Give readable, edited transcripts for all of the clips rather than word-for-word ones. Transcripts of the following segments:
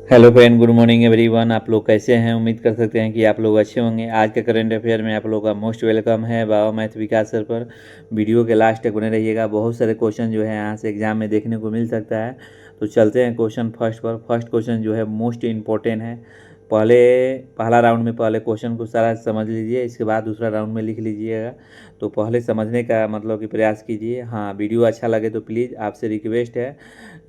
Hello friend, good morning everyone. आप लोग कैसे हैं? उम्मीद कर सकते हैं कि आप लोग अच्छे होंगे। आज के करंट अफेयर में आप लोग का मोस्ट वेलकम है बाबा मैथ विकास सर पर। वीडियो के लास्ट तक बने रहिएगा। बहुत सारे क्वेश्चन जो है यहाँ से एग्जाम में देखने को मिल सकता है। तो चलते हैं क्वेश्चन फर्स्ट पर। फर्स्ट क्वेश्चन जो है मोस्ट इम्पोर्टेंट है। पहला राउंड में पहले क्वेश्चन को सारा समझ लीजिए, इसके बाद दूसरा राउंड में लिख लीजिएगा। तो पहले समझने का मतलब कि प्रयास कीजिए। हाँ, वीडियो अच्छा लगे तो प्लीज़ आपसे रिक्वेस्ट है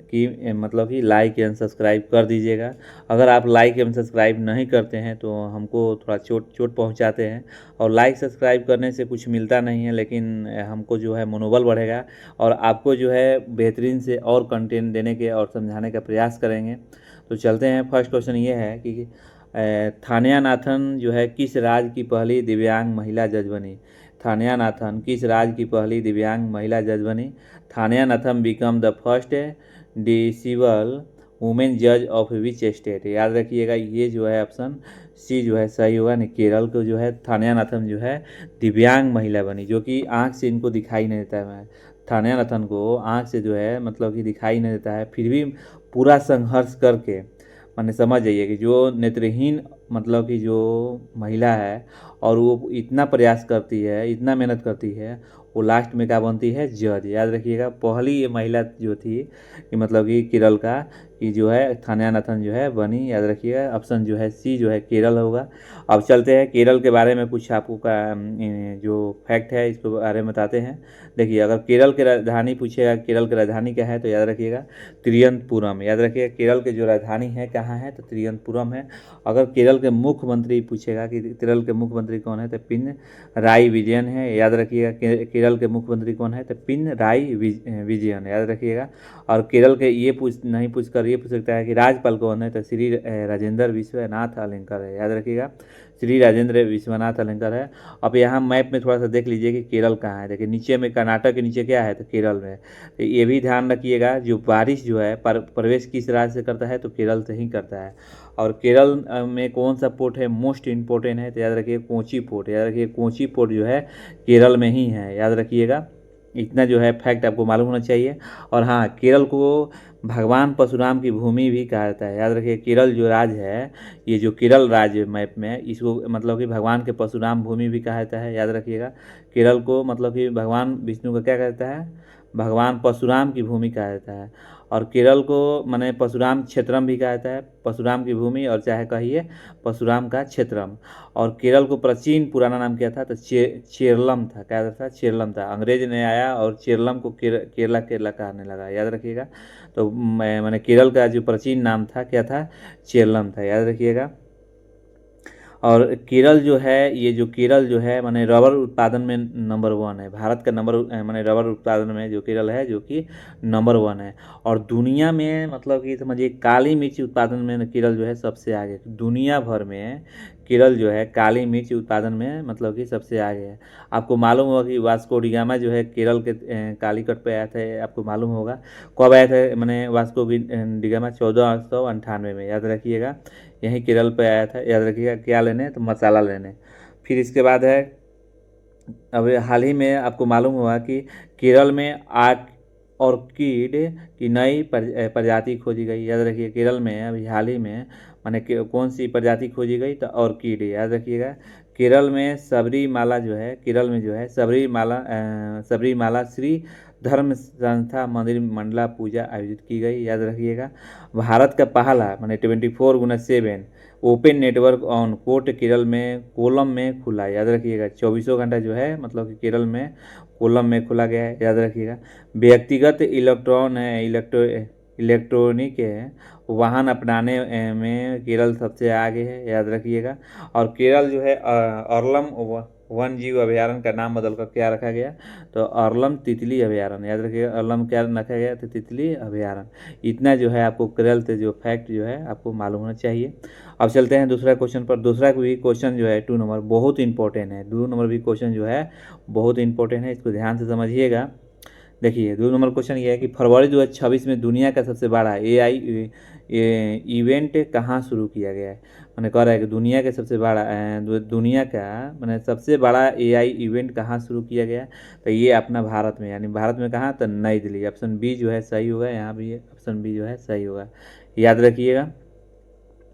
कि मतलब कि लाइक एंड सब्सक्राइब कर दीजिएगा। अगर आप लाइक एवं सब्सक्राइब नहीं करते हैं तो हमको थोड़ा चोट चोट पहुंचाते हैं। और लाइक सब्सक्राइब करने से कुछ मिलता नहीं है, लेकिन हमको जो है मनोबल बढ़ेगा और आपको जो है बेहतरीन से और कंटेंट देने के और समझाने का प्रयास करेंगे। तो चलते हैं। फर्स्ट क्वेश्चन ये है कि थानिया नाथन जो है किस राज्य की पहली दिव्यांग महिला जज बनी? थानिया नाथन किस राज्य की पहली दिव्यांग महिला जज बनी? Thaniya Nathan become the first disable women जज ऑफ विच स्टेट? याद रखिएगा, ये जो है ऑप्शन सी जो है सही होगा। नहीं, केरल को जो है थानिया नाथन जो है दिव्यांग महिला बनी, जो कि आँख से इनको दिखाई नहीं देता है। थानिया नाथन को आँख से जो है मतलब कि दिखाई नहीं देता है, फिर भी पूरा संघर्ष करके माने समझ जाइए कि जो नेत्रहीन मतलब कि जो महिला है और वो इतना प्रयास करती है, इतना मेहनत करती है, वो लास्ट में क्या बनती है? जज। याद रखिएगा, पहली ये महिला जो थी कि मतलब कि केरल का कि जो है थानिया नाथन जो है बनी। याद रखिएगा, ऑप्शन जो है सी जो है केरल होगा। अब चलते हैं केरल के बारे में कुछ आपको का जो फैक्ट है इसके बारे में बताते हैं। देखिए, अगर केरल की राजधानी पूछेगा केरल की राजधानी क्या है तो याद रखिएगा तिरुवनंतपुरम। याद रखिएगा, केरल की जो राजधानी है कहाँ है तो तिरुवनंतपुरम है। अगर केरल के मुख्यमंत्री पूछेगा कि केरल के मुख्यमंत्री कौन है तो पिनराई विजयन है। याद रखिएगा, केरल के मुख्यमंत्री कौन है तो पिनराई विजयन। याद रखिएगा। और केरल के ये पूछ कर ये पूछ सकता है कि राज्यपाल कौन है तो श्री राजेंद्र विश्वनाथ अलंकर है। याद रखिएगा, श्री राजेंद्र विश्वनाथ अलंकर है। अब यहाँ मैप में थोड़ा सा देख लीजिए कि केरल कहाँ है। देखिए, नीचे में कर्नाटक के नीचे क्या है तो केरल में। तो ये भी ध्यान रखिएगा, जो बारिश जो है प्रवेश किस राज्य से करता है तो केरल से ही करता है। और केरल में कौन सा पोर्ट है मोस्ट इम्पोर्टेंट है तो याद रखिए कोची पोर्ट। याद रखिए, कोची पोर्ट जो है केरल में ही है। याद रखिएगा, इतना जो है फैक्ट आपको मालूम होना चाहिए। और हाँ, केरल को भगवान परशुराम की भूमि भी कहा जाता है। याद रखिए, केरल जो राज्य है, ये जो केरल राज्य मैप में है, इसको मतलब कि भगवान के परशुराम भूमि भी कहा जाता है। याद रखिएगा, केरल को मतलब कि भगवान विष्णु का क्या कहता है? भगवान परशुराम की भूमि कहा जाता है। और केरल को माने परशुराम क्षेत्रम भी कहा जाता है, परशुराम की भूमि, और चाहे कहिए परशुराम का क्षेत्रम। और केरल को प्राचीन पुराना नाम क्या था तो चेरलम था। क्या था? चेरलम था। अंग्रेज ने आया और चेरलम को केरला केरला कहने लगा। याद रखिएगा। तो मैंने केरल का जो प्राचीन नाम था क्या था? चेरलम था। याद रखिएगा। और केरल जो है, ये जो केरल जो है माने रबर उत्पादन में नंबर वन है। भारत का नंबर माने रबर उत्पादन में जो केरल है जो कि नंबर वन है। और दुनिया में मतलब कि समझिए काली मिर्च उत्पादन में केरल जो है सबसे आगे। दुनिया भर में केरल जो है काली मिर्च उत्पादन में मतलब कि सबसे आगे है। आपको मालूम होगा कि वास्को डिगामा जो है केरल के कालीकट पे आया था। आपको मालूम होगा कब आया था? मैंने वास्को डिगामा 1498 में। याद रखिएगा, यहीं केरल पे आया था। याद रखिएगा, क्या लेने तो मसाला लेने। फिर इसके बाद है, अब हाल ही में आपको मालूम हुआ कि केरल में ऑर्किड की नई प्रजाति खोजी गई। याद रखिए, केरल में अभी हाल ही में माने कौन सी प्रजाति खोजी गई तो ऑर्किड। याद रखिएगा, केरल में सबरीमाला जो है, केरल में जो है सबरीमाला श्री धर्म संस्था मंदिर मंडला पूजा आयोजित की गई। याद रखिएगा, भारत का पहला माने 24/7 open network on court Kerala में कोलम में खुला। याद रखिएगा, 24 घंटा जो है मतलब कि केरल में कोलम में खुला गया है। याद रखिएगा, व्यक्तिगत इलेक्ट्रॉनिक वाहन अपनाने में केरल सबसे आगे है। याद रखिएगा। और केरल जो है अरलम वन जीव अभयारण्य का नाम बदलकर क्या रखा गया तो अरलम तितली अभयारण्य। याद रखिएगा, अरलम क्या रखा गया तो तितली अभयारण्य। इतना जो है आपको केरल से जो फैक्ट जो है आपको मालूम होना चाहिए। अब चलते हैं दूसरा क्वेश्चन पर। दूसरा भी क्वेश्चन जो है 2 नंबर बहुत इंपॉर्टेंट है। 2 नंबर भी क्वेश्चन जो है बहुत इंपॉर्टेंट है, इसको ध्यान से समझिएगा। देखिए, 2 नंबर क्वेश्चन ये है कि फरवरी 2026 में दुनिया का सबसे बड़ा AI इवेंट कहाँ शुरू किया गया है? मैंने कह रहा है कि दुनिया के सबसे बड़ा दुनिया का मैंने सबसे बड़ा AI इवेंट कहाँ शुरू किया गया है तो ये अपना भारत में, यानी भारत में कहाँ तो नई दिल्ली। ऑप्शन बी जो है सही होगा। यहाँ भी ऑप्शन बी जो है सही होगा। याद रखिएगा।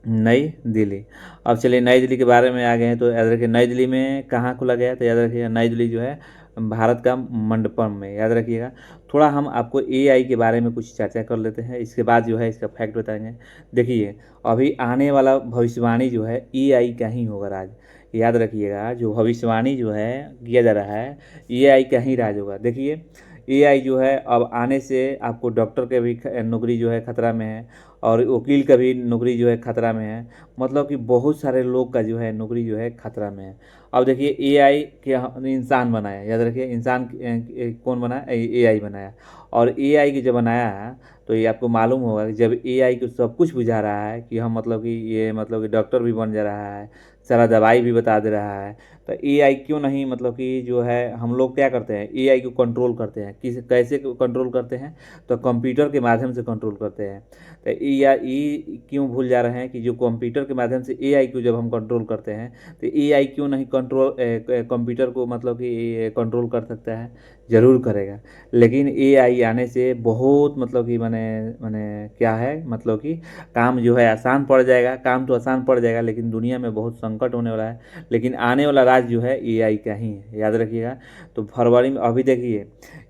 नई दिल्ली। अब चलिए नई दिल्ली के बारे में आ गए हैं तो याद रखिए नई दिल्ली में कहाँ खोला गया, तो याद रखिएगा नई दिल्ली जो है भारत का मंडपम में, याद रखिएगा। थोड़ा हम आपको एआई के बारे में कुछ चर्चा कर लेते हैं, इसके बाद जो है इसका फैक्ट बताएंगे। देखिए अभी आने वाला भविष्यवाणी जो है एआई का ही होगा राज, याद रखिएगा। जो भविष्यवाणी जो है किया जा रहा है एआई का ही राज होगा। देखिए एआई जो है अब आने से आपको डॉक्टर के भी नौकरी जो है खतरा में है, और वकील का भी नौकरी जो है खतरा में है, मतलब कि बहुत सारे लोग का जो है नौकरी जो है खतरा में है। अब देखिए एआई के इंसान बनाया, याद रखिए इंसान कौन बनाया, एआई बनाया। और एआई की जब बनाया है तो ये आपको मालूम होगा कि जब एआई को सब कुछ बुझा रहा है कि हम मतलब कि ये मतलब कि डॉक्टर भी बन जा रहा है, सारा दवाई भी बता दे रहा है, तो एआई क्यों नहीं मतलब कि जो है हम लोग क्या करते हैं एआई को कंट्रोल करते हैं, किस कैसे कंट्रोल करते हैं, तो कंप्यूटर के माध्यम से कंट्रोल करते हैं। तो एआई क्यों भूल जा रहे हैं कि जो कंप्यूटर के माध्यम से एआई को जब हम कंट्रोल करते हैं तो एआई क्यों नहीं कंट्रोल कंप्यूटर को मतलब कि कंट्रोल कर सकता है, ज़रूर करेगा। लेकिन एआई आने से बहुत मतलब कि माने माने क्या है मतलब कि काम जो है आसान पड़ जाएगा, काम तो आसान पड़ जाएगा लेकिन दुनिया में बहुत संकट होने वाला है। लेकिन आने वाला राज जो है एआई का ही है, याद रखिएगा। तो फरवरी में अभी देखिए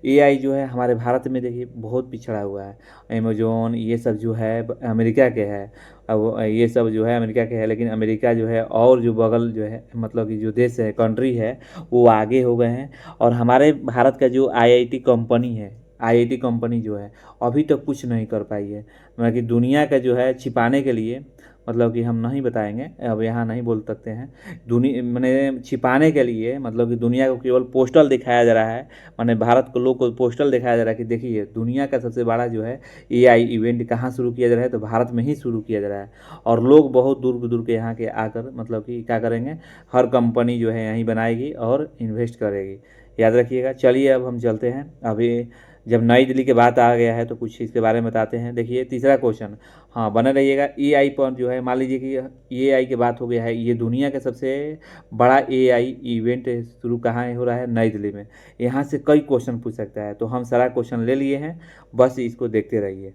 एआई जो है हमारे भारत में देखिए बहुत पिछड़ा हुआ है। अमेज़न ये सब जो है अमेरिका के है, अब ये सब जो है अमेरिका के है, लेकिन अमेरिका जो है और जो बगल जो है मतलब कि जो देश है कंट्री है वो आगे हो गए हैं। और हमारे भारत का जो आईआईटी कंपनी है, आईआईटी कंपनी जो है अभी तक कुछ नहीं कर पाई है, मतलब कि दुनिया का जो है छिपाने के लिए, मतलब कि हम नहीं बताएंगे अब यहाँ नहीं बोल सकते हैं, दुनिया मैंने छिपाने के लिए मतलब कि दुनिया को केवल पोस्टल दिखाया जा रहा है, माने भारत को लोग को पोस्टल दिखाया जा रहा है कि देखिए दुनिया का सबसे बड़ा जो है एआई इवेंट कहाँ शुरू किया जा रहा है, तो भारत में ही शुरू किया जा रहा है। और लोग बहुत दूर दूर के यहाँ के आकर मतलब कि क्या करेंगे, हर कंपनी जो है यहीं बनाएगी और इन्वेस्ट करेगी, याद रखिएगा। चलिए अब हम चलते हैं, अभी जब नई दिल्ली की बात आ गया है तो कुछ इसके बारे में बताते हैं। देखिए तीसरा क्वेश्चन, हाँ बने रहिएगा। एआई पर जो है मान लीजिए कि एआई की बात हो गया है, ये दुनिया का सबसे बड़ा एआई इवेंट शुरू कहाँ हो रहा है, नई दिल्ली में। यहाँ से कई क्वेश्चन पूछ सकता है, तो हम सारा क्वेश्चन ले लिए हैं, बस इसको देखते रहिए।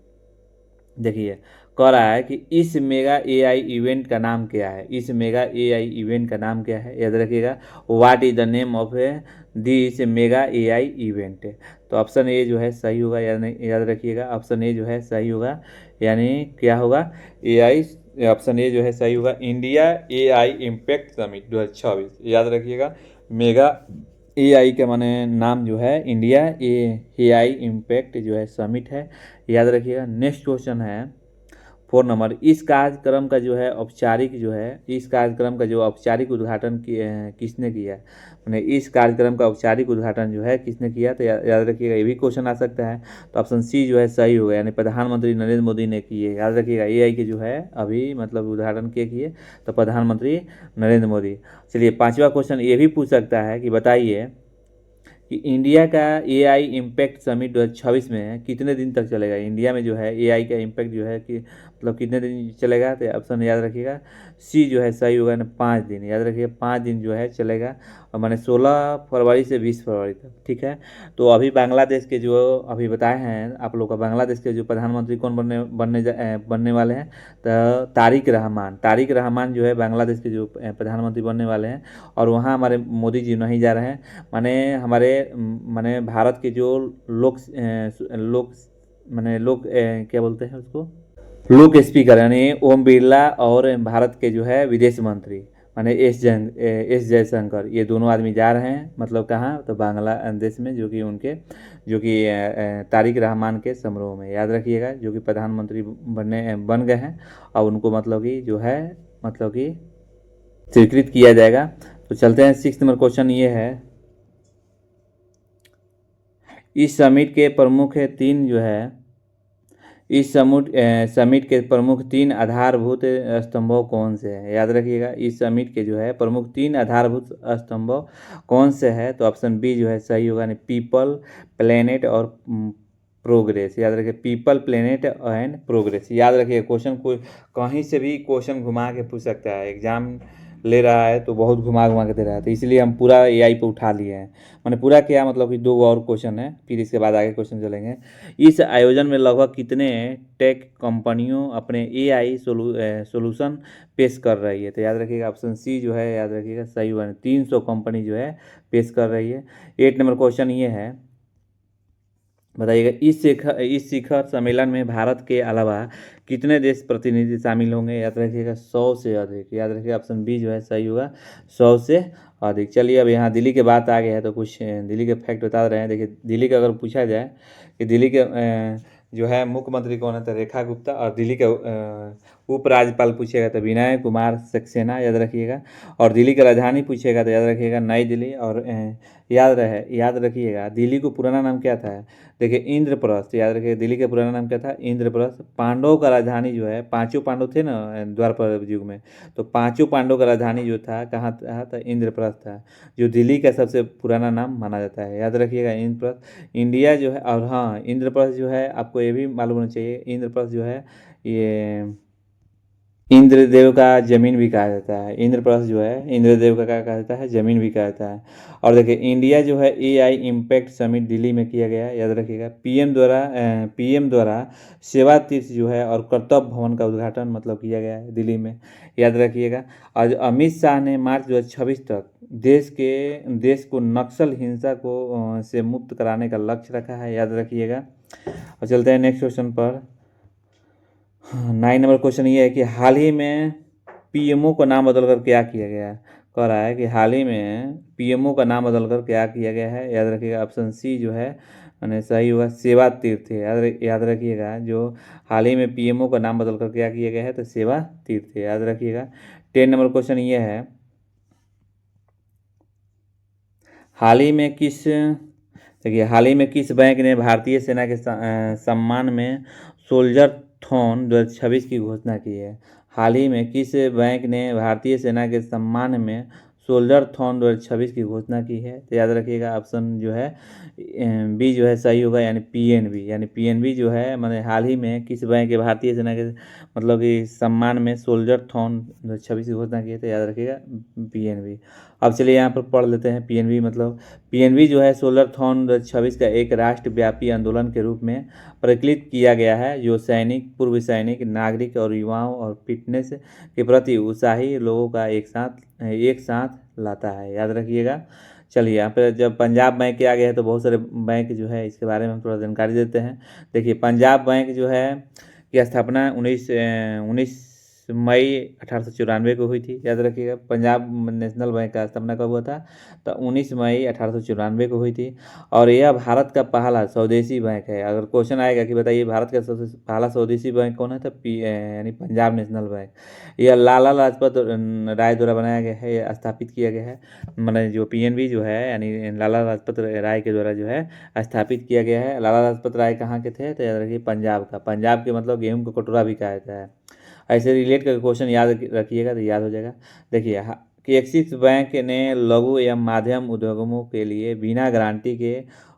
देखिए कह रहा है कि इस मेगा एआई इवेंट का नाम क्या है, इस मेगा एआई इवेंट का नाम क्या है, याद रखिएगा। What is the name of this mega AI event. तो ऑप्शन ए जो है सही होगा, याद रखिएगा ऑप्शन ए जो है सही होगा, यानी क्या होगा एआई, ऑप्शन ए जो है सही होगा इंडिया एआई इम्पैक्ट समिट 2026, याद रखिएगा। मेगा एआई का माने नाम जो है इंडिया एआई इम्पैक्ट जो है समिट है, याद रखिएगा। नेक्स्ट क्वेश्चन है 4 नंबर, इस कार्यक्रम का जो है औपचारिक जो है, इस कार्यक्रम का जो औपचारिक उद्घाटन किसने किया, मैंने इस कार्यक्रम का औपचारिक उद्घाटन जो है किसने किया, तो याद रखिएगा ये भी क्वेश्चन आ सकता है। तो ऑप्शन सी जो है सही होगा, यानी प्रधानमंत्री नरेंद्र मोदी ने किए, याद रखिएगा एआई के जो है अभी मतलब उद्घाटन के किए तो प्रधानमंत्री नरेंद्र मोदी। चलिए पाँचवा क्वेश्चन ये भी पूछ सकता है कि बताइए कि इंडिया का एआई इम्पैक्ट समिट 2026 में कितने दिन तक चलेगा, इंडिया में जो है एआई का इम्पैक्ट जो है कि मतलब कितने दिन चलेगा, तो ऑप्शन याद रखिएगा सी जो है सही होगा ना 5 दिन, याद रखिएगा 5 दिन जो है चलेगा, और माने 16 फरवरी से 20 फरवरी तक, ठीक है। तो अभी बांग्लादेश के जो अभी बताए हैं आप लोग का, बांग्लादेश के जो प्रधानमंत्री कौन बनने वाले हैं, तो तारिक रहमान जो है बांग्लादेश के जो प्रधानमंत्री बनने वाले हैं। और वहाँ हमारे मोदी जी नहीं जा रहे हैं, माने हमारे माने भारत के जो लोग माने लोग क्या बोलते हैं उसको, लोक स्पीकर यानी ओम बिरला, और भारत के जो है विदेश मंत्री माने एस जयशंकर, ये दोनों आदमी जा रहे हैं मतलब कहाँ, तो बांग्लादेश में, जो कि उनके जो कि तारिक रहमान के समारोह में, याद रखिएगा, जो कि प्रधानमंत्री बन गए हैं। और उनको मतलब कि जो है मतलब कि स्वीकृत किया जाएगा। तो चलते हैं 6 नंबर क्वेश्चन ये है, इस समिट के प्रमुख तीन जो है, इस समिट के प्रमुख 3 आधारभूत स्तंभों कौन से हैं, याद रखिएगा इस समिट के जो है प्रमुख 3 आधारभूत स्तंभों कौन से हैं, तो ऑप्शन बी जो है सही होगा, यानी पीपल, प्लेनेट और प्रोग्रेस, याद रखिए पीपल, प्लेनेट एंड प्रोग्रेस, याद रखिए। क्वेश्चन को कहीं से भी क्वेश्चन घुमा के पूछ सकता है, एग्जाम ले रहा है तो बहुत घुमा घुमा के दे रहा है, तो इसलिए हम पूरा एआई पे उठा लिए हैं। मैंने पूरा किया मतलब कि 2 और क्वेश्चन है, फिर इसके बाद आगे क्वेश्चन चलेंगे। इस आयोजन में लगभग कितने टेक कंपनियों अपने एआई सोल्यूशन पेश कर रही है? तो याद रखिएगा ऑप्शन सी जो है, याद रखिएगा सही हुआ, 300 कंपनी जो है पेश कर रही है। 8 नंबर क्वेश्चन ये है, बताइएगा इस शिखर सम्मेलन में भारत के अलावा कितने देश प्रतिनिधि शामिल होंगे? याद रखिएगा 100 से अधिक। याद रखिएगा ऑप्शन बी जो है सही होगा, 100 से अधिक। चलिए अब यहाँ दिल्ली के बात आ गया है तो कुछ दिल्ली के फैक्ट बता रहे हैं। देखिए दिल्ली का अगर पूछा जाए कि दिल्ली के जो है मुख्यमंत्री कौन है, तो रेखा गुप्ता। और दिल्ली के उपराज्यपाल पूछेगा तो विनय कुमार सक्सेना, याद रखिएगा। और दिल्ली की राजधानी पूछेगा तो याद रखिएगा नई दिल्ली। और याद रखिएगा दिल्ली को पुराना नाम क्या था? देखिए इंद्रप्रस्थ। याद रखिए दिल्ली का पुराना नाम क्या था? इंद्रप्रस्थ। पांडवों का राजधानी जो है, 5 पांडव थे ना द्वापर युग में, तो 5 पांडवों का राजधानी जो था कहाँ था? तो इंद्रप्रस्थ था, जो दिल्ली का सबसे पुराना नाम माना जाता है। याद रखिएगा इंद्रप्रस्थ। इंडिया जो है, और हाँ इंद्रप्रस्थ जो है आपको ये भी मालूम होना चाहिए, इंद्रप्रस्थ जो है ये इंद्रदेव का जमीन भी कहा जाता है। इंद्रप्रस्थ जो है इंद्रदेव का क्या कहा जाता है? जमीन भी कहा जाता है। और देखिए इंडिया जो है एआई इम्पैक्ट समिट दिल्ली में किया गया है। याद रखिएगा पीएम द्वारा सेवा तीर्थ जो है और कर्तव्य भवन का उद्घाटन मतलब किया गया है दिल्ली में। याद रखिएगा। और अमित शाह ने मार्च 2026 तक देश को नक्सल हिंसा को से मुक्त कराने का लक्ष्य रखा है। याद रखिएगा। और चलते हैं नेक्स्ट क्वेश्चन पर। 9 नंबर क्वेश्चन ये है कि हाल ही में पीएमओ का नाम बदलकर क्या किया गया है? कह रहा है कि हाल ही में पीएमओ का नाम बदलकर क्या किया गया है? याद रखिएगा ऑप्शन सी जो है मैंने सही होगा, सेवा तीर्थ है। याद रखिएगा जो हाल ही में पीएमओ का नाम बदलकर क्या किया गया है, तो सेवा तीर्थ है। याद रखिएगा। 10 नंबर क्वेश्चन ये है, हाल ही में किस देखिए हाल ही में किस बैंक ने भारतीय सेना के सम्मान में सोल्जर थॉन 2026 की घोषणा की है? हाल ही में किस बैंक ने भारतीय सेना के सम्मान में सोल्जर थॉन 2026 की घोषणा की है? तो याद रखिएगा ऑप्शन जो है बी जो है सही होगा, यानी पीएनबी। यानी पीएनबी जो है मैंने हाल ही में किस बैंक के भारतीय सेना के मतलब कि सम्मान में सोल्जर थॉन 2026 की घोषणा की है? तो याद रखिएगा पीएनबी। अब चलिए यहाँ पर पढ़ लेते हैं पीएनबी मतलब। पीएनबी जो है सोलर थॉन 2026 का एक राष्ट्रव्यापी आंदोलन के रूप में परिकलित किया गया है, जो सैनिक, पूर्व सैनिक, नागरिक और युवाओं और फिटनेस के प्रति उत्साही लोगों का एक साथ लाता है। याद रखिएगा। चलिए यहाँ पर जब पंजाब बैंक के आगे है तो बहुत सारे बैंक जो है इसके बारे में हम थोड़ा जानकारी देते हैं। देखिए पंजाब बैंक जो है की स्थापना 19 मई 1894 को हुई थी। याद रखिएगा। पंजाब नेशनल बैंक का स्थापना कब हुआ था? तो 19 मई 1894 को हुई थी। और यह भारत का पहला स्वदेशी बैंक है। अगर क्वेश्चन आएगा कि बताइए भारत का सबसे पहला स्वदेशी बैंक कौन है, तो यानी पंजाब नेशनल बैंक। यह लाला लाजपत राय द्वारा बनाया गया है, यह स्थापित किया गया है। मैंने जो पीएनबी जो है यानी लाला लाजपत राय के द्वारा जो है स्थापित किया गया है। लाला लाजपत राय कहाँ के थे? तो याद रखिए पंजाब का। पंजाब के मतलब गेहूँ का कटोरा भी कहा जाता है। ऐसे रिलेट करके क्वेश्चन याद रखिएगा तो याद हो जाएगा। देखिए कि एक्सिस बैंक ने लघु एवं माध्यम उद्योगों के लिए बिना गारंटी के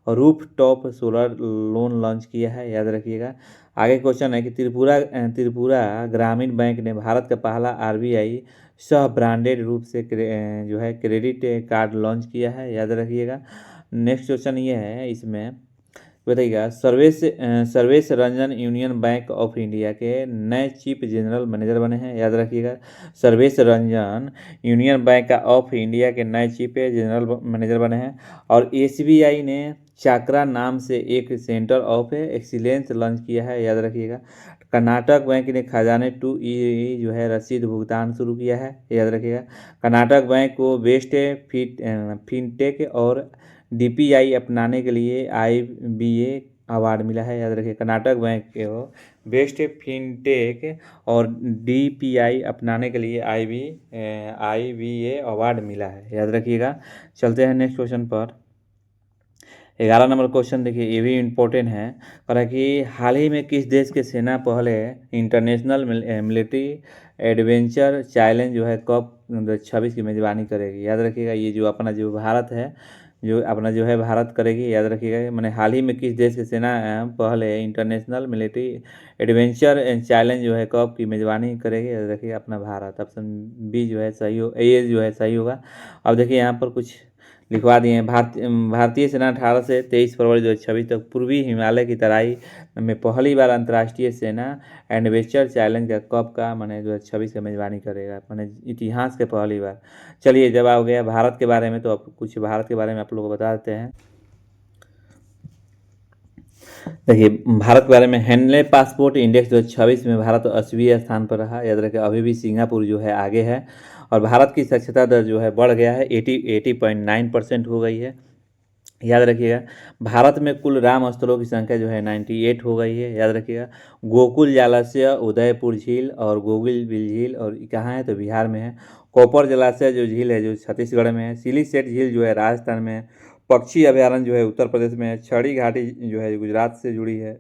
roof top solar loan launch किया है। याद रखिएगा। आगे क्वेश्चन है कि त्रिपुरा ग्रामीण बैंक ने भारत का पहला आरबीआई सह ब्रांडेड रूप से जो है क्रेडिट कार्ड लॉन्च किया है। याद रखिएगा। नेक्स्ट क्वेश्चन ये है इसमें, बताइएगा Sarvesh Ranjan union bank of India के नए चीफ जनरल मैनेजर बने हैं। याद रखिएगा। Sarvesh Ranjan union bank of India के नए चीफ जनरल मैनेजर बने हैं। और एसबीआई ने चाकरा नाम से एक सेंटर ऑफ एक्सीलेंस लॉन्च किया है। याद रखिएगा। कर्नाटक बैंक ने खजाने टू जो है रसीद भुगतान शुरू किया है। याद रखिएगा। कर्नाटक बैंक को बेस्ट फिनटेक और डीपीआई अपनाने के लिए आईबीए अवार्ड मिला है। याद रखिए। कर्नाटक बैंक को बेस्ट फिनटेक और डीपीआई अपनाने के लिए आईबीए अवार्ड मिला है। याद रखिएगा। चलते हैं नेक्स्ट क्वेश्चन पर। 11 नंबर क्वेश्चन देखिए ये भी इम्पोर्टेंट है। कह रहा है कि हाल ही में किस देश के सेना पहले इंटरनेशनल मिलिट्री एडवेंचर चैलेंज जो है कप 2026 की मेजबानी करेगी? याद रखिएगा। ये जो अपना जो भारत है जो अपना जो है भारत करेगी, याद रखिएगा। मैंने हाल ही में किस देश की सेना पहले इंटरनेशनल मिलिट्री एडवेंचर चैलेंज जो है कप की मेज़बानी करेगी, याद रखिएगा अपना भारत। ऑप्शन बी जो है सही हो, ए जो है सही होगा। अब देखिए यहाँ पर कुछ लिखवा दिए हैं। भारतीय सेना 18 से 23 फरवरी 2026 तक पूर्वी हिमालय की तराई में पहली बार अंतर्राष्ट्रीय सेना एडवेंचर चैलेंज का कप का मैंने 2026 का मेज़बानी करेगा, मैंने इतिहास के पहली बार। चलिए जवाब हो गया भारत के बारे में, तो अब कुछ भारत के बारे में आप लोगों को बता देते हैं। देखिए भारत के बारे में, हैंडले पासपोर्ट इंडेक्स 2026 में भारत 80वें स्थान पर रहा, याद रखें। अभी भी सिंगापुर जो है आगे है। और भारत की साक्षरता दर जो है बढ़ गया है, 80.9% हो गई है, याद रखिएगा। भारत में कुल राम स्थलों की संख्या जो है 98 हो गई है, याद रखिएगा। गोकुल जलाशय उदयपुर झील और गोकुल बिल झील और कहाँ है, तो बिहार में है। कॉपर जलाशय जो झील है जो छत्तीसगढ़ में है। सिलीसेट झील जो है राजस्थान में है। पक्षी अभ्यारण्य जो है उत्तर प्रदेश में है। छड़ी घाटी जो है गुजरात से जुड़ी है,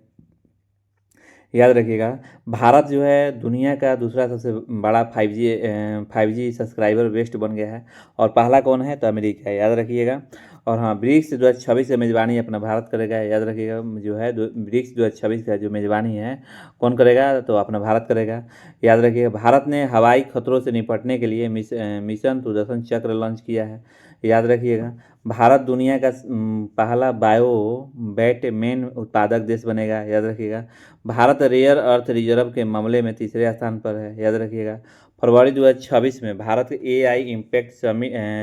याद रखिएगा। भारत जो है दुनिया का दूसरा सबसे बड़ा 5G सब्सक्राइबर बेस्ट बन गया है। और पहला कौन है, तो अमेरिका है, याद रखिएगा। और हाँ, ब्रिक्स 2026 से मेज़बानी अपना भारत करेगा, याद रखिएगा। जो है ब्रिक्स 2026 का जो मेज़बानी है कौन करेगा, तो अपना भारत करेगा, याद रखिएगा। भारत ने हवाई खतरों से निपटने के लिए मिशन सुदर्शन चक्र लॉन्च किया है, याद रखिएगा। भारत दुनिया का पहला बायो बैटमैन उत्पादक देश बनेगा, याद रखिएगा। भारत रेयर अर्थ रिजर्व के मामले में तीसरे स्थान पर है, याद रखिएगा। फरवरी 2026 में भारत AI इम्पैक्ट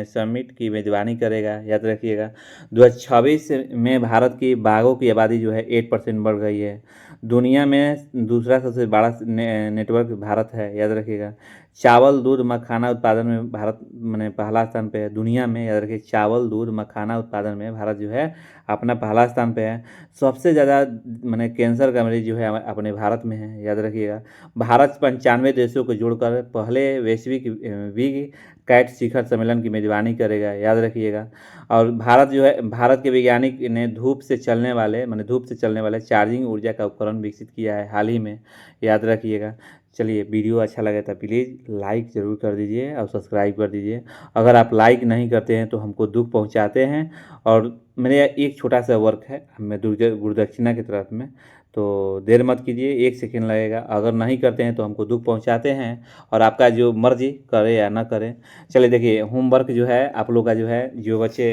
समिट की मेजबानी करेगा, याद रखिएगा। 2026 में भारत की बाघों की आबादी जो है 8% बढ़ गई है। दुनिया में दूसरा सबसे बड़ा नेटवर्क भारत है, याद रखिएगा। चावल दूध मखाना उत्पादन में भारत मैंने पहला स्थान पे है दुनिया में, याद रखिए। चावल दूध मखाना उत्पादन में भारत जो है अपना पहला स्थान पे है। सबसे ज़्यादा मैंने कैंसर का मरीज जो है अपने भारत में है, याद रखिएगा। भारत 95 देशों को जोड़कर पहले वैश्विक विग कैट शिखर सम्मेलन की मेजबानी करेगा, याद रखिएगा। और भारत जो है, भारत के वैज्ञानिक ने धूप से चलने वाले चार्जिंग ऊर्जा का उपकरण विकसित किया है हाल ही में, याद रखिएगा। चलिए वीडियो अच्छा लगे तो प्लीज़ लाइक ज़रूर कर दीजिए और सब्सक्राइब कर दीजिए। अगर आप लाइक नहीं करते हैं तो हमको दुख पहुंचाते हैं। और मेरे एक छोटा सा वर्क है, मैं गुरुदक्षिणा की तरफ में, तो देर मत कीजिए, 1 सेकेंड लगेगा। अगर नहीं करते हैं तो हमको दुख पहुंचाते हैं, और आपका जो मर्जी करे या ना करें। चलिए देखिए, होमवर्क जो है आप लोग का जो है, जो बच्चे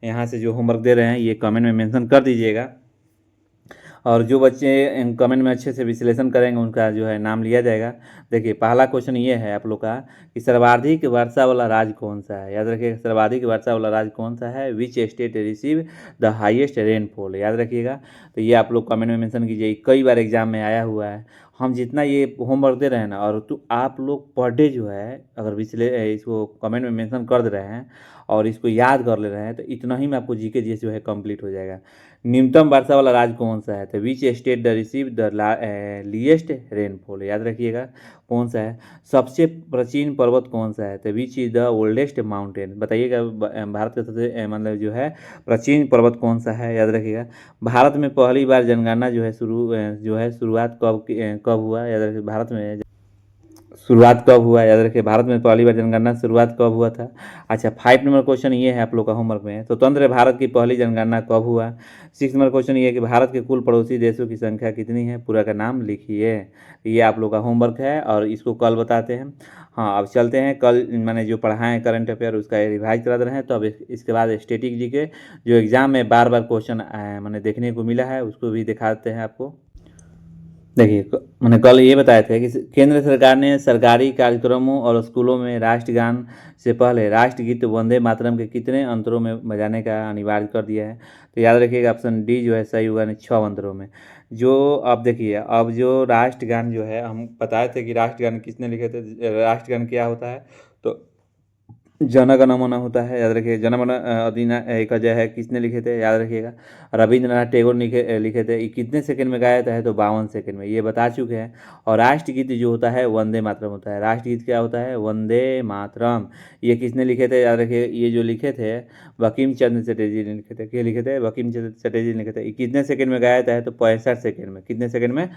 यहाँ से जो होमवर्क दे रहे हैं ये कमेंट में मेंशन कर दीजिएगा। और जो बच्चे कमेंट में अच्छे से विश्लेषण करेंगे उनका जो है नाम लिया जाएगा। देखिए पहला क्वेश्चन ये है आप लोग का कि सर्वाधिक वर्षा वाला राज्य कौन सा है, याद रखिएगा। सर्वाधिक वर्षा वाला राज्य कौन सा है, which state receive the highest rainfall, याद रखिएगा। तो ये आप लोग कमेंट में मेंशन कीजिए, कई बार एग्जाम में आया हुआ है। हम जितना ये होमवर्क दे रहे हैं ना, और तो आप लोग पर डे जो है अगर इसको कमेंट में मेंशन कर दे रहे हैं और इसको याद कर ले रहे हैं, तो इतना ही में आपको जीके जीएस जो है कंप्लीट हो जाएगा। न्यूनतम वर्षा वाला राज्य कौन सा है, तो which state the receive the least rainfall, याद रखिएगा कौन सा है। सबसे प्राचीन पर्वत कौन सा है, तो which is the oldest mountain, बताइएगा। भारत का सबसे मतलब जो है प्राचीन पर्वत कौन सा है, याद रखिएगा। भारत में पहली बार जनगणना जो है शुरुआत कब हुआ, याद रखिए। भारत में शुरुआत कब हुआ, याद रखिए। भारत में पहली बार जनगणना शुरुआत कब हुआ था। अच्छा, 5 नंबर क्वेश्चन ये है आप लोग का होमवर्क में, स्वतंत्र भारत की पहली जनगणना कब हुआ। 6 नंबर क्वेश्चन ये है कि भारत के कुल पड़ोसी देशों की संख्या कितनी है, पूरा का नाम लिखिए। ये आप लोग का होमवर्क है और इसको कल बताते हैं। हाँ, अब चलते हैं, कल मैंने जो पढ़ाएं करंट अफेयर उसका रिवाइज करा रहे हैं। तो अब इसके बाद स्टैटिक जी के जो एग्जाम में बार बार क्वेश्चन मैंने देखने को मिला है उसको भी दिखाते हैं आपको। देखिए मैंने कल ये बताया था कि केंद्र सरकार ने सरकारी कार्यक्रमों और स्कूलों में राष्ट्रगान से पहले राष्ट्रगीत वंदे मातरम के कितने अंतरों में बजाने का अनिवार्य कर दिया है, तो याद रखिएगा ऑप्शन डी जो है सही होगा, नहीं 6 अंतरों में। जो अब देखिए, अब जो राष्ट्रगान जो है हम बताए थे कि राष्ट्रगान किसने लिखे थे, राष्ट्रगान क्या होता है, तो जन गण मन होता है, याद रखिए। जन गण एक अजय है, किसने लिखे थे, याद रखिएगा। रविंद्रनाथ टैगोर लिखे थे। ये कितने सेकंड में गाया जाता है, तो 52 सेकंड में, ये बता चुके हैं। और राष्ट्रगीत जो होता है वंदे मातरम होता है। राष्ट्रगीत क्या होता है, वंदे मातरम। ये किसने लिखे थे, याद रखिए। ये जो लिखे थे बंकिम चंद्र चटर्जी ने लिखे थे। क्या लिखे थे, बंकिम चंद्र चटर्जी ने लिखे थे। ये कितने सेकंड में गाया जाता है, तो 65 सेकंड में। कितने सेकंड में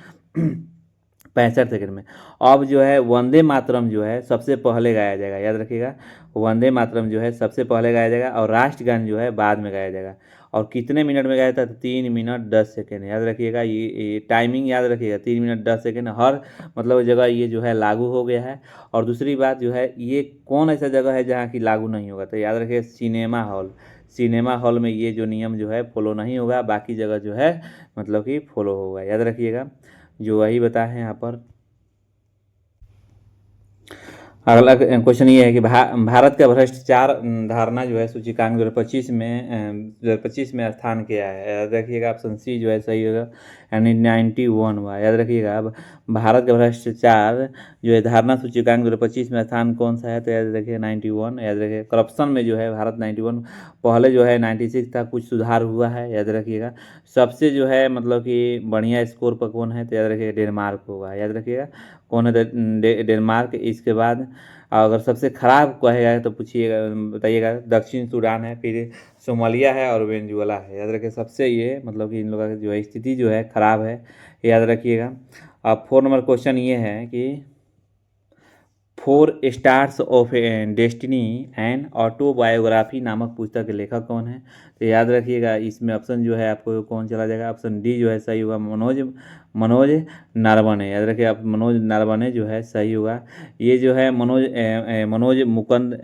65 सेकंड में। अब जो है वंदे मातरम जो है सबसे पहले गाया जाएगा, याद रखिएगा। वंदे मातरम जो है सबसे पहले गाया जाएगा और राष्ट्रगान जो है बाद में गाया जाएगा। और कितने मिनट में गाया था? तो 3 मिनट 10 सेकंड, याद रखिएगा। ये टाइमिंग याद रखिएगा, 3 मिनट 10 सेकंड हर मतलब जगह ये जो है लागू हो गया है। और दूसरी बात जो है, ये कौन ऐसा जगह है जहाँ की लागू नहीं होगा? तो याद रखिए सिनेमा हॉल। सिनेमा हॉल में ये जो नियम जो है फॉलो नहीं होगा, बाकी जगह जो है मतलब कि फॉलो होगा, याद रखिएगा। जो वही बताए हैं यहाँ पर। अगला क्वेश्चन ये है कि भारत का भ्रष्टाचार धारणा जो है सूचकांक 2025 में स्थान किया है, याद रखिएगा। ऑप्शन सी जो है सही होगा, यानी 91 हुआ, याद रखिएगा। अब भारत का भ्रष्टाचार जो है धारणा सूचकांक 2025 में स्थान कौन सा है? तो याद रखिए 91, याद रखिए। करप्शन में जो है भारत 91, पहले जो है 96 था, कुछ सुधार हुआ है, याद रखिएगा। सबसे जो है मतलब कि बढ़िया स्कोर पर कौन है? तो याद रखिएगा डेनमार्क होगा, याद रखिएगा। कौन है? डेनमार्क। इसके बाद अगर सबसे खराब कहेगा तो पूछिएगा, बताइएगा। दक्षिण सूडान है, फिर सोमालिया है और वेनेजुएला है, याद रखिए। सबसे ये मतलब कि इन लोगों की जो है स्थिति जो है खराब है, याद रखिएगा। अब 4 नंबर क्वेश्चन ये है कि 4 stars of destiny and autobiography नामक पुस्तक के लेखक कौन है? तो याद रखिएगा, इसमें ऑप्शन जो है आपको कौन चला जाएगा? ऑप्शन डी जो है सही होगा, मनोज मनोज नारवणे, याद रखिए आप। मनोज नारवणे जो है सही होगा। ये जो है मनोज मुकुंद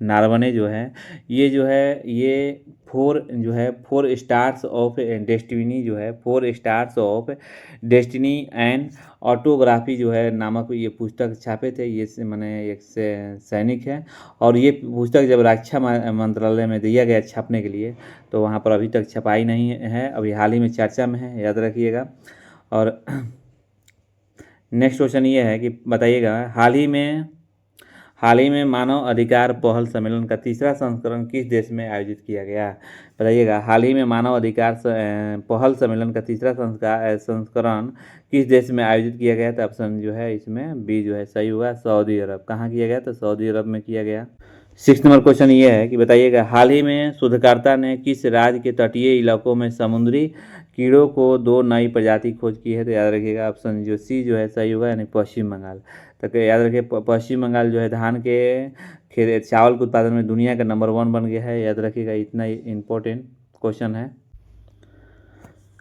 नारवणे जो है, ये जो है ये 4 स्टार्स ऑफ डेस्टिनी जो है, 4 stars of destiny and autography जो है नामक ये पुस्तक छापे थे। ये मैंने एक सैनिक है, और ये पुस्तक जब रक्षा मंत्रालय में दिया गया छापने के लिए, तो वहाँ पर अभी तक छपाई नहीं है, अभी हाल ही में चर्चा में है, याद रखिएगा। और नेक्स्ट क्वेश्चन ये है कि बताइएगा, हाल ही में मानव अधिकार पहल सम्मेलन का तीसरा संस्करण किस देश में आयोजित किया गया? बताइएगा, हाल ही में मानव अधिकार पहल सम्मेलन का तीसरा संस्करण किस देश में आयोजित किया गया? तो ऑप्शन जो है इसमें बी जो है सही होगा, सऊदी अरब। कहाँ किया गया? तो सऊदी अरब में किया गया। 6 नंबर क्वेश्चन ये है कि बताइएगा, हाल ही में शोधकर्ता ने किस राज्य के तटीय इलाकों में समुद्री कीड़ों को 2 नई प्रजाति खोज की है? तो याद रखिएगा ऑप्शन जो सी जो है सही होगा, यानी पश्चिम बंगाल। तो याद रखिए पश्चिम बंगाल जो है धान के चावल के उत्पादन में दुनिया का नंबर 1 बन गया है, याद रखिएगा। इतना इम्पोर्टेंट क्वेश्चन है।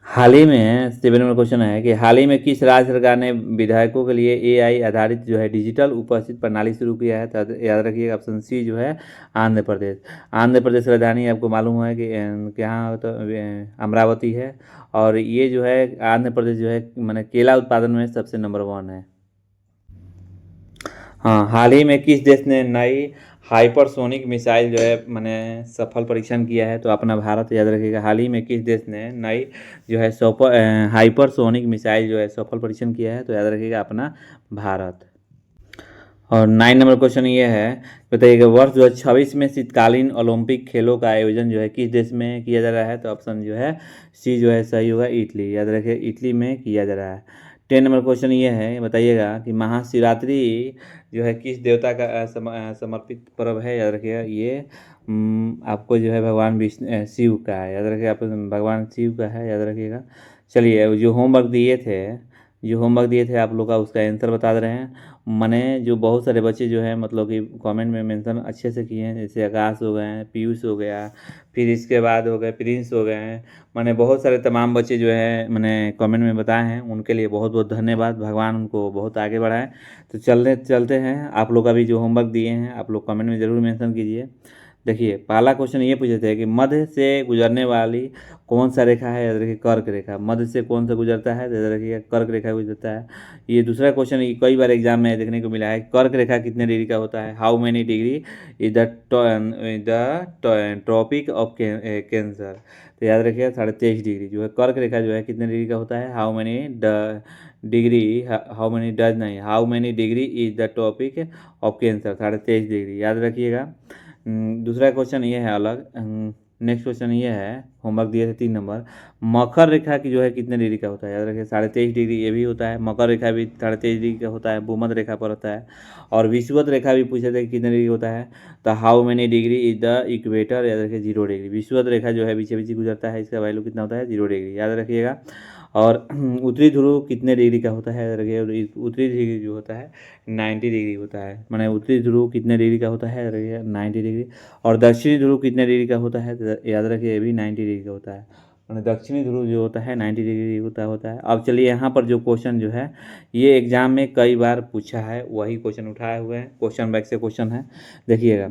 हाल ही में 7 नंबर क्वेश्चन है कि हाल ही में किस राज्य सरकार ने विधायकों के लिए एआई आधारित जो है डिजिटल उपस्थित प्रणाली शुरू किया है? तो याद रखिएगा ऑप्शन सी जो है आंध्र प्रदेश। आंध्र प्रदेश राजधानी आपको मालूम है कि यहाँ तो अमरावती है, और ये जो है आंध्र प्रदेश जो है मैंने केला उत्पादन में सबसे नंबर 1 है। हाँ, हाल ही में किस देश ने नई हाइपरसोनिक मिसाइल जो है मैंने सफल परीक्षण किया है? तो अपना भारत, याद रखिएगा। हाल ही में किस देश ने नई जो है हाइपरसोनिक मिसाइल जो है सफल परीक्षण किया है? तो याद रखिएगा अपना भारत। और 9 नंबर क्वेश्चन ये है, बताइएगा वर्ष 2026 में शीतकालीन ओलंपिक खेलों का आयोजन जो है किस देश में किया जा रहा है? तो ऑप्शन जो है सी जो है सही होगा, इटली। याद रखिए इटली में किया जा रहा है। 10 नंबर क्वेश्चन ये है, बताइएगा कि महाशिवरात्रि जो है किस देवता का समर्पित पर्व है? याद रखिएगा ये आपको जो है भगवान विष्णु शिव का है, याद रखिएगा। आप भगवान शिव का है, याद रखिएगा। चलिए, जो होमवर्क दिए थे आप लोग का, उसका आंसर बता दे रहे हैं। मैंने जो बहुत सारे बच्चे जो है मतलब कि कमेंट में मेंशन अच्छे से किए हैं, जैसे आकाश हो गए हैं, पीयूष हो गया, फिर इसके बाद हो गए प्रिंस हो गए हैं। मैंने बहुत सारे तमाम बच्चे जो है मैंने कमेंट में बताए हैं, उनके लिए बहुत बहुत धन्यवाद। भगवान उनको बहुत आगे बढ़ाएं। तो चलते हैं, आप लोग का भी जो होमवर्क दिए हैं आप लोग कमेंट में ज़रूर मेंशन कीजिए। देखिए, पहला क्वेश्चन ये पूछे थे कि मध्य से गुजरने वाली कौन सा रेखा है? याद रखिए कर्क रेखा। मध्य से कौन सा गुजरता है? तो याद रखिए कर्क रेखा गुजरता है। ये दूसरा क्वेश्चन कई बार एग्जाम में देखने को मिला है, कर्क रेखा कितने डिग्री का होता है? How many degree is the tropic of cancer? तो याद रखिए 23.5 डिग्री जो है कर्क रेखा जो है कितने डिग्री का होता है? How many degree is the topic of cancer? 23.5 degree, याद रखिएगा। दूसरा क्वेश्चन ये है अलग। नेक्स्ट क्वेश्चन ये है, होमवर्क दिए थे 3 नंबर, मकर रेखा की जो है कितने डिग्री का होता है? याद रखिए 23.5 डिग्री ये भी होता है। मकर रेखा भी 23.5 डिग्री का होता है, भूमध्य रेखा पर होता है। और विषुवत रेखा भी पूछे थे कितने डिग्री होता है? तो how many degree is the equator? याद रखिए 0 डिग्री। विषुवत रेखा जो है बीचे बीचे गुजरता है, इसका वैल्यू कितना होता है? 0 डिग्री, याद रखिएगा। और उत्तरी ध्रुव कितने डिग्री का होता है, याद रखिएगा। उत्तरी डिग्री जो होता है 90 डिग्री होता है, माने उत्तरी ध्रुव कितने डिग्री का होता है, याद रखिएगा 90 डिग्री। और दक्षिणी ध्रुव कितने डिग्री का होता है, तो याद रखिए ये भी 90 डिग्री का होता है, माने दक्षिणी ध्रुव जो होता है 90 डिग्री होता है। अब चलिए यहाँ पर जो क्वेश्चन जो है ये एग्जाम में कई बार पूछा है, वही क्वेश्चन उठाए हुए हैं, क्वेश्चन बैक से क्वेश्चन है, देखिएगा।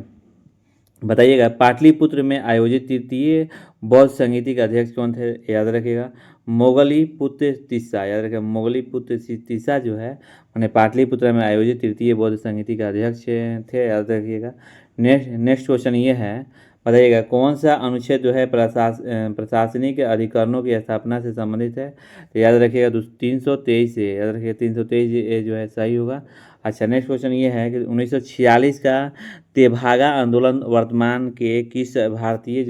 बताइएगा, पाटलिपुत्र में आयोजित तृतीय बौद्ध संगीति के अध्यक्ष कौन थे, याद रखिएगा। मोगली पुत्र तीसा, याद रखिएगा। मोगली पुत्र तीसा जो है मैंने पाटलिपुत्र में आयोजित तृतीय बौद्ध संगीति के अध्यक्ष थे, याद रखिएगा। नेक्स्ट क्वेश्चन ये है, बताइएगा कौन सा अनुच्छेद जो है प्रशासनिक अधिकरणों की स्थापना से संबंधित है, तो याद रखिएगा 323 से, याद रखिएगा 323 ये जो है सही होगा। अच्छा, नेक्स्ट क्वेश्चन ये है कि 1946 का तेभागा आंदोलन वर्तमान के किस भारतीय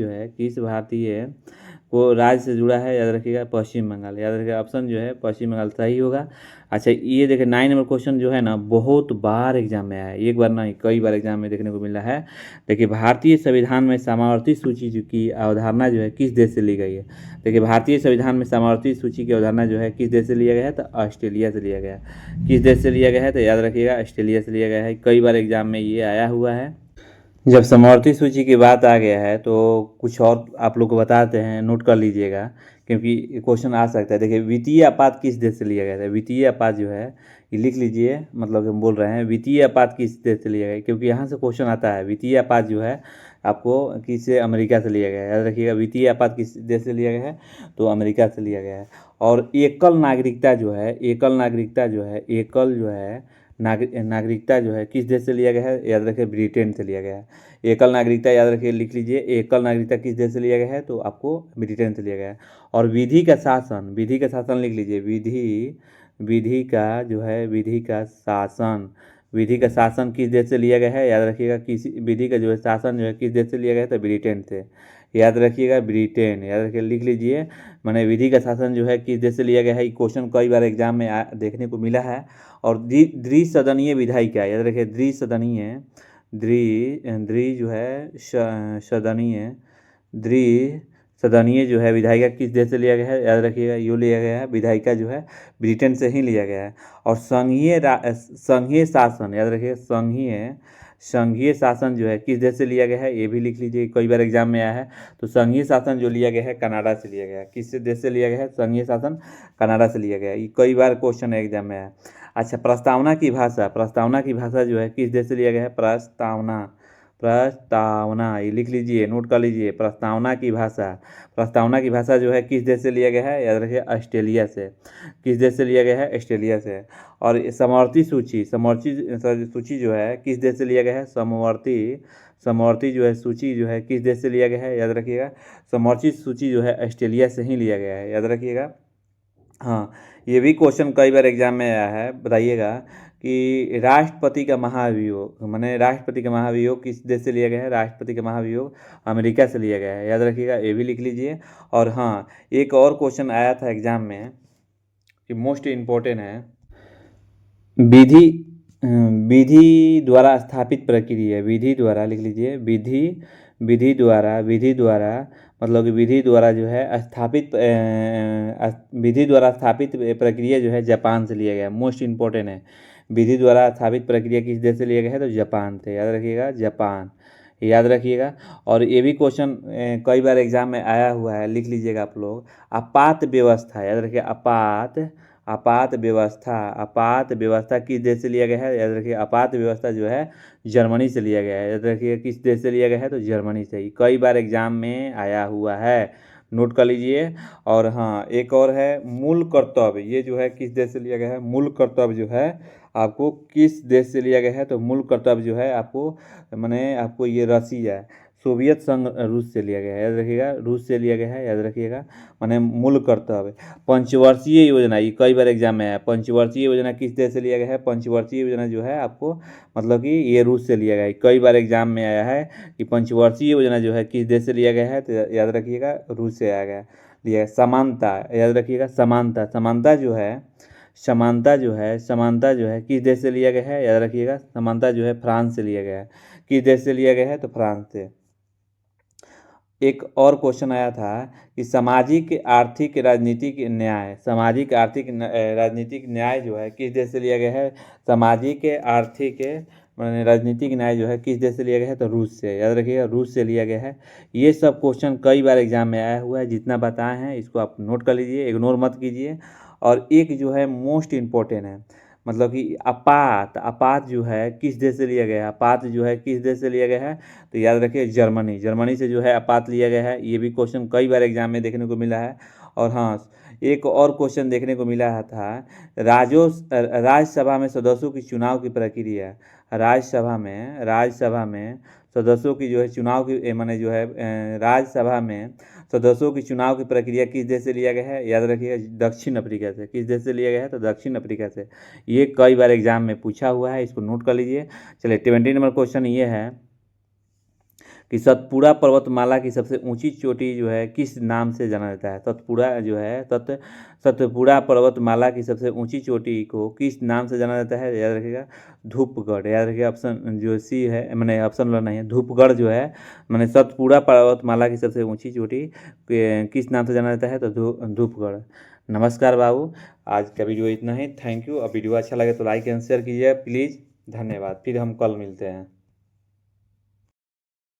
को राज्य से जुड़ा है, याद रखिएगा पश्चिम बंगाल, याद रखिएगा ऑप्शन जो है पश्चिम बंगाल सही होगा। अच्छा, ये देखिए 9 नंबर क्वेश्चन जो है ना बहुत बार एग्जाम में आया है, एक बार नहीं कई बार एग्जाम में देखने को मिल रहा है। देखिए, भारतीय संविधान में समावर्ती सूची की अवधारणा जो है किस देश से ली गई है। देखिए, भारतीय संविधान में समावर्ती सूची की अवधारणा जो है किस देश से लिया गया है, तो ऑस्ट्रेलिया से लिया गया है। किस देश से लिया गया है, तो याद रखिएगा ऑस्ट्रेलिया से लिया गया है, कई बार एग्जाम में ये आया हुआ है। जब समवर्ती सूची की बात आ गया है तो कुछ और आप लोग को बताते हैं, नोट कर लीजिएगा क्योंकि क्वेश्चन आ सकता है। देखिए, वित्तीय आपात किस देश से लिया गया था, वित्तीय आपात जो है ये लिख लीजिए, मतलब हम बोल रहे हैं वित्तीय आपात किस देश से लिया गया, क्योंकि यहाँ से क्वेश्चन आता है। वित्तीय आपात जो है आपको किससे, अमेरिका से लिया गया है, याद रखिएगा। वित्तीय आपात किस देश से लिया गया है, तो अमेरिका से लिया गया है। और एकल नागरिकता जो है नागरिकता जो है किस देश से लिया गया है, याद रखिए ब्रिटेन से लिया गया है। एकल नागरिकता याद रखिए, लिख लीजिए, एकल नागरिकता किस देश से लिया गया है, तो आपको ब्रिटेन से लिया गया है। और विधि का शासन लिख लीजिए, विधि का शासन किस देश से लिया गया है, याद रखिएगा। किसी विधि का जो है शासन जो है किस देश से लिया गया है, तो ब्रिटेन से, याद रखिएगा ब्रिटेन, याद रखिए लिख लीजिए। मैंने विधि का शासन जो है किस देश से लिया गया है, क्वेश्चन कई बार एग्जाम में देखने को मिला है। और द्विसदनीय विधायिका, याद रखिए द्विसदनीय जो है द्विसदनीय जो है विधायिका किस देश से लिया गया है, याद रखिएगा यो लिया गया है, विधायिका जो है ब्रिटेन से ही लिया गया है। और संघीय शासन, याद रखिए संघीय शासन जो है किस देश से लिया गया है, ये भी लिख लीजिए, कई बार एग्जाम में आया है। तो संघीय शासन जो लिया गया है कनाडा से लिया गया है, किस देश से लिया गया है, संघीय शासन कनाडा से लिया गया है, ये कई बार क्वेश्चन एग्जाम में आया है। अच्छा, प्रस्तावना की भाषा जो है किस देश से लिया गया है, प्रस्तावना ये लिख लीजिए, नोट कर लीजिए, प्रस्तावना की भाषा जो है किस देश से लिया गया है, याद रखिए ऑस्ट्रेलिया से, किस देश से लिया गया है, ऑस्ट्रेलिया से। और समवर्ती सूची जो है किस देश से लिया गया है, समवर्ती जो है सूची जो है किस देश से लिया गया है, याद रखिएगा समवर्ती सूची जो है ऑस्ट्रेलिया से ही लिया गया है, याद रखिएगा। हाँ, ये भी क्वेश्चन कई बार एग्जाम में आया है। बताइएगा कि राष्ट्रपति का महाभियोग किस देश से लिया गया है, राष्ट्रपति का महाभियोग अमेरिका से लिया गया है, याद रखिएगा, ये भी लिख लीजिए। और हाँ, एक और क्वेश्चन आया था एग्जाम में कि मोस्ट इम्पोर्टेंट है, विधि द्वारा स्थापित प्रक्रिया, विधि द्वारा लिख लीजिए, विधि द्वारा मतलब कि विधि द्वारा स्थापित प्रक्रिया जो है जापान से लिया गया है, मोस्ट इम्पोर्टेंट है। विधि द्वारा स्थापित प्रक्रिया किस देश से लिया गया है, तो जापान से, याद रखिएगा जापान, याद रखिएगा। और ये भी क्वेश्चन कई बार एग्जाम में आया हुआ है, लिख लीजिएगा आप लोग। आपात व्यवस्था, याद रखिए आपात व्यवस्था किस देश से लिया गया है, याद रखिए आपात व्यवस्था जो है जर्मनी से लिया गया है, याद रखिए किस देश से लिया गया है, तो जर्मनी से ही, कई बार एग्जाम में आया हुआ है, नोट कर लीजिए। और हाँ, एक और है मूल कर्तव्य, ये जो है किस देश से लिया गया है, मूल कर्तव्य जो है आपको किस देश से लिया गया है, तो मूल कर्तव्य जो है आपको ये रसिया सोवियत संघ रूस से लिया गया है, याद रखिएगा रूस से लिया गया है, याद रखिएगा माने मूल कर्तव्य। पंचवर्षीय योजना, ये कई बार एग्जाम में आया, पंचवर्षीय योजना किस देश से लिया गया है, पंचवर्षीय योजना जो है आपको मतलब कि ये रूस से लिया गया है, कई बार एग्जाम में आया है कि पंचवर्षीय योजना जो है किस देश से लिया गया है, तो याद रखिएगा रूस से आया गया लिया। समानता, याद रखिएगा समानता जो है किस देश से लिया गया है, याद रखिएगा समानता जो है फ्रांस से लिया गया है, किस देश से लिया गया है, तो फ्रांस से। एक और क्वेश्चन आया था कि सामाजिक आर्थिक राजनीतिक न्याय, सामाजिक आर्थिक राजनीतिक न्याय जो है किस देश से लिया गया है। सामाजिक आर्थिक माने राजनीतिक न्याय जो है किस देश से लिया गया है, तो रूस से। याद रखिएगा, रूस से लिया गया है। ये सब क्वेश्चन कई बार एग्जाम में आया हुआ है, जितना बताए हैं इसको आप नोट कर लीजिए, इग्नोर मत कीजिए। और एक जो है मोस्ट इम्पोर्टेंट है, मतलब कि आपात, आपात जो है किस देश से लिया गया है, आपात जो है किस देश से लिया गया है, तो याद रखिए जर्मनी, जर्मनी से जो है आपात लिया गया है। ये भी क्वेश्चन कई बार एग्जाम में देखने को मिला है। और हाँ, एक और क्वेश्चन देखने को मिला था, राज्यसभा में सदस्यों की चुनाव की प्रक्रिया, राज्यसभा में सदस्यों की जो है चुनाव की माने जो है राज्यसभा में सदस्यों की चुनाव की प्रक्रिया किस देश से लिया गया है। याद रखिएगा दक्षिण अफ्रीका से। किस देश से लिया गया है, तो दक्षिण अफ्रीका से। ये कई बार एग्जाम में पूछा हुआ है, इसको नोट कर लीजिए। चलिए 20 नंबर क्वेश्चन ये है कि सतपुड़ा पर्वतमाला की सबसे ऊंची चोटी जो है किस नाम से जाना जाता है। सतपुड़ा जो है सतपुड़ा पर्वतमाला की सबसे ऊंची चोटी को किस नाम से जाना जाता है। याद रखिएगा धूपगढ़। याद रखिएगा ऑप्शन जो सी है, मैंने ऑप्शन लो नहीं है, धूपगढ़ जो है मैंने सतपुड़ा पर्वतमाला की सबसे ऊंची चोटी किस नाम से जाना जाता है, तो धूपगढ़। नमस्कार बाबू, आज का वीडियो इतना ही। Thank you. अब वीडियो अच्छा लगे तो लाइक एंड शेयर कीजिए प्लीज़। धन्यवाद। फिर हम कल मिलते हैं।